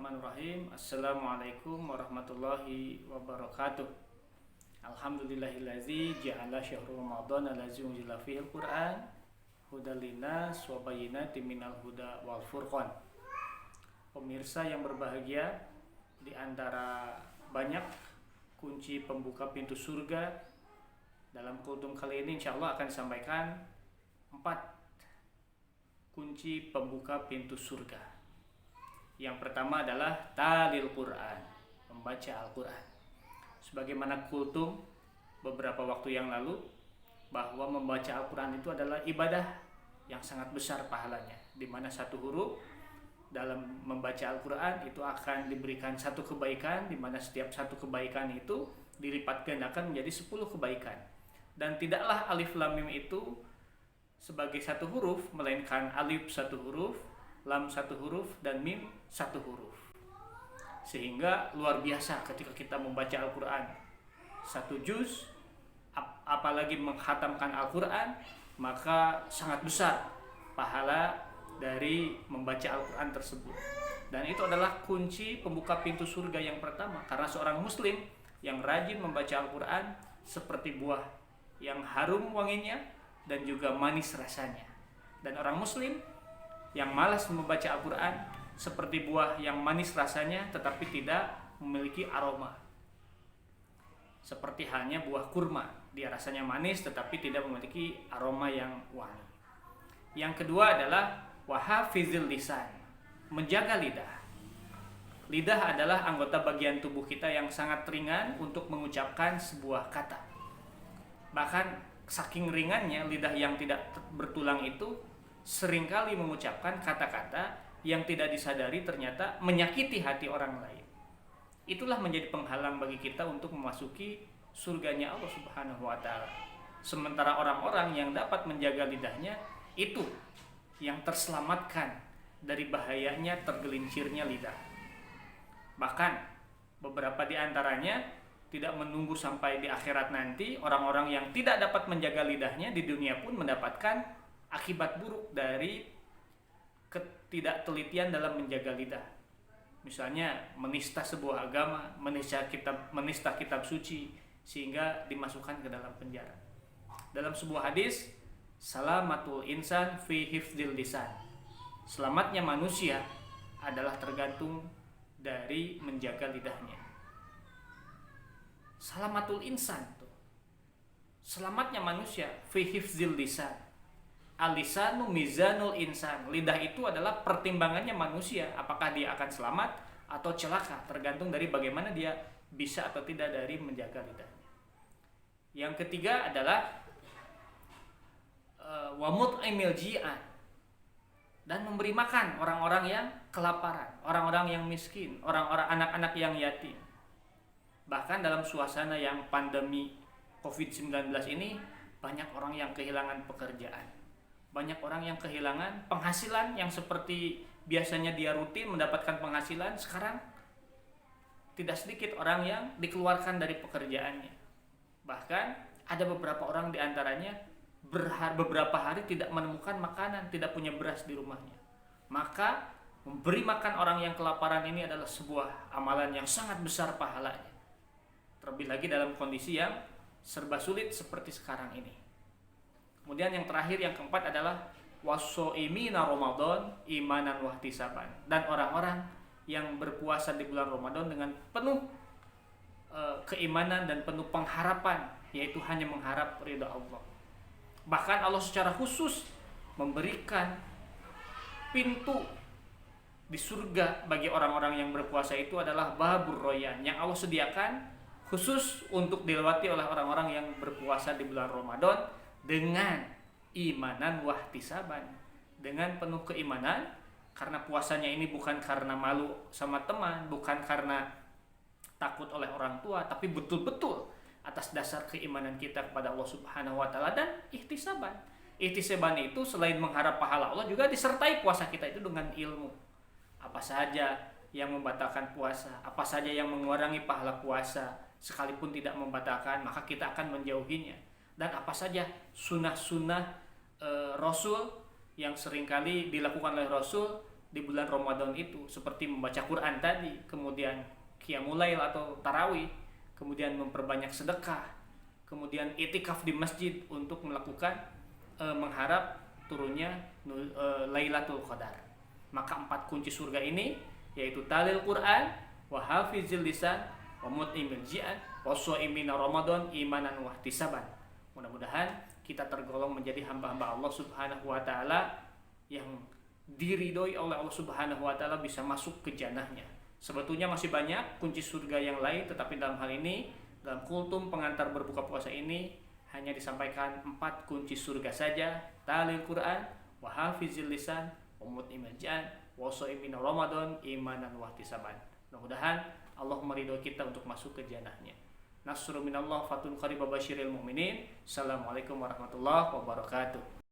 Bismillahirrahmanirrahim. Assalamualaikum warahmatullahi wabarakatuh. Alhamdulillahillazi ja'ala syahrul ramadhan allazi unzila fihil Qur'an hudal linnas wa bayyinatin minal huda wal furqan. Pemirsa yang berbahagia, di antara banyak kunci pembuka pintu surga dalam kultum kali ini insyaallah akan disampaikan 4 kunci pembuka pintu surga. Yang pertama adalah talil Quran, membaca Al-Quran. Sebagaimana kultum beberapa waktu yang lalu, bahwa membaca Al-Quran itu adalah ibadah yang sangat besar pahalanya, di mana satu huruf dalam membaca Al-Quran itu akan diberikan satu kebaikan, di mana setiap satu kebaikan itu dilipat gandakan menjadi 10 kebaikan. Dan tidaklah alif lam mim itu sebagai satu huruf, melainkan alif satu huruf, lam satu huruf, dan mim satu huruf. Sehingga luar biasa ketika kita membaca Al-Quran satu juz, apalagi menghatamkan Al-Quran, maka sangat besar pahala dari membaca Al-Quran tersebut. Dan itu adalah kunci pembuka pintu surga yang pertama, karena seorang muslim yang rajin membaca Al-Quran seperti buah yang harum wanginya dan juga manis rasanya. Dan orang muslim yang malas membaca Al-Quran seperti buah yang manis rasanya tetapi tidak memiliki aroma. Seperti halnya buah kurma, dia rasanya manis tetapi tidak memiliki aroma yang wangi. Yang kedua adalah wahafizil lisan, menjaga lidah. Lidah adalah anggota bagian tubuh kita yang sangat ringan untuk mengucapkan sebuah kata. Bahkan saking ringannya lidah yang tidak bertulang itu seringkali mengucapkan kata-kata yang tidak disadari ternyata menyakiti hati orang lain. Itulah menjadi penghalang bagi kita untuk memasuki surganya Allah Subhanahu wa taala. Sementara orang-orang yang dapat menjaga lidahnya itu yang terselamatkan dari bahayanya tergelincirnya lidah. Bahkan beberapa di antaranya tidak menunggu sampai di akhirat nanti, orang-orang yang tidak dapat menjaga lidahnya di dunia pun mendapatkan akibat buruk dari ketidaktelitian dalam menjaga lidah. Misalnya menista sebuah agama, menista kitab suci, sehingga dimasukkan ke dalam penjara. Dalam sebuah hadis, salamatul insan fi hifdzil lisan, selamatnya manusia adalah tergantung dari menjaga lidahnya. Salamatul insan tuh, selamatnya manusia fi hifdzil lisan. Al-lisanu mizanul insan. Lidah itu adalah pertimbangannya manusia, apakah dia akan selamat atau celaka, tergantung dari bagaimana dia bisa atau tidak dari menjaga lidahnya. Yang ketiga adalah wa mut'imil ji'an, dan memberi makan orang-orang yang kelaparan, orang-orang yang miskin, orang-orang anak-anak yang yatim. Bahkan dalam suasana yang pandemi COVID-19 ini, banyak orang yang kehilangan pekerjaan. Banyak orang yang kehilangan penghasilan yang seperti biasanya dia rutin mendapatkan penghasilan, sekarang tidak sedikit orang yang dikeluarkan dari pekerjaannya. Bahkan ada beberapa orang di antaranya beberapa hari tidak menemukan makanan, tidak punya beras di rumahnya. Maka memberi makan orang yang kelaparan ini adalah sebuah amalan yang sangat besar pahalanya. Terlebih lagi dalam kondisi yang serba sulit seperti sekarang ini. Kemudian yang terakhir, yang keempat adalah wasoimina Ramadan imanan wahtisaban, dan orang-orang yang berpuasa di bulan Ramadan dengan penuh keimanan dan penuh pengharapan, yaitu hanya mengharap ridha Allah. Bahkan Allah secara khusus memberikan pintu di surga bagi orang-orang yang berpuasa itu adalah babur royan, yang Allah sediakan khusus untuk dilewati oleh orang-orang yang berpuasa di bulan Ramadan dengan imanan wahtisaban, dengan penuh keimanan, karena puasanya ini bukan karena malu sama teman, bukan karena takut oleh orang tua, tapi betul-betul atas dasar keimanan kita kepada Allah Subhanahu wa taala dan ihtisaban. Ihtisaban itu selain mengharap pahala Allah, juga disertai puasa kita itu dengan ilmu. Apa saja yang membatalkan puasa, apa saja yang mengurangi pahala puasa, sekalipun tidak membatalkan, maka kita akan menjauhinya. Dan apa saja sunnah-sunnah Rasul yang seringkali dilakukan oleh Rasul di bulan Ramadan itu seperti membaca Quran tadi, kemudian qiyamul lail atau tarawih, kemudian memperbanyak sedekah, kemudian itikaf di masjid untuk melakukan mengharap turunnya Lailatul Qadar. Maka 4 kunci surga ini yaitu talil Quran, wa hafizil lisan, wa mut'imil ji'an, wa shaimina Ramadan imanan wa ihtisaban. Mudah-mudahan kita tergolong menjadi hamba-hamba Allah Subhanahu wa taala yang diridhoi oleh Allah Subhanahu wa taala, bisa masuk ke jannahnya. Sebetulnya masih banyak kunci surga yang lain, tetapi dalam hal ini, dalam kultum pengantar berbuka puasa ini hanya disampaikan 4 kunci surga saja: talil Quran, wa hafizil lisan, wa mut'imil ji'an, wa shaimina Ramadan imanan wa ihtisaban. Mudah-mudahan Allah meridhoi kita untuk masuk ke jannahnya. Nasrun minallah, fathun qarib, basyiril mu'minin. Assalamualaikum warahmatullahi wabarakatuh.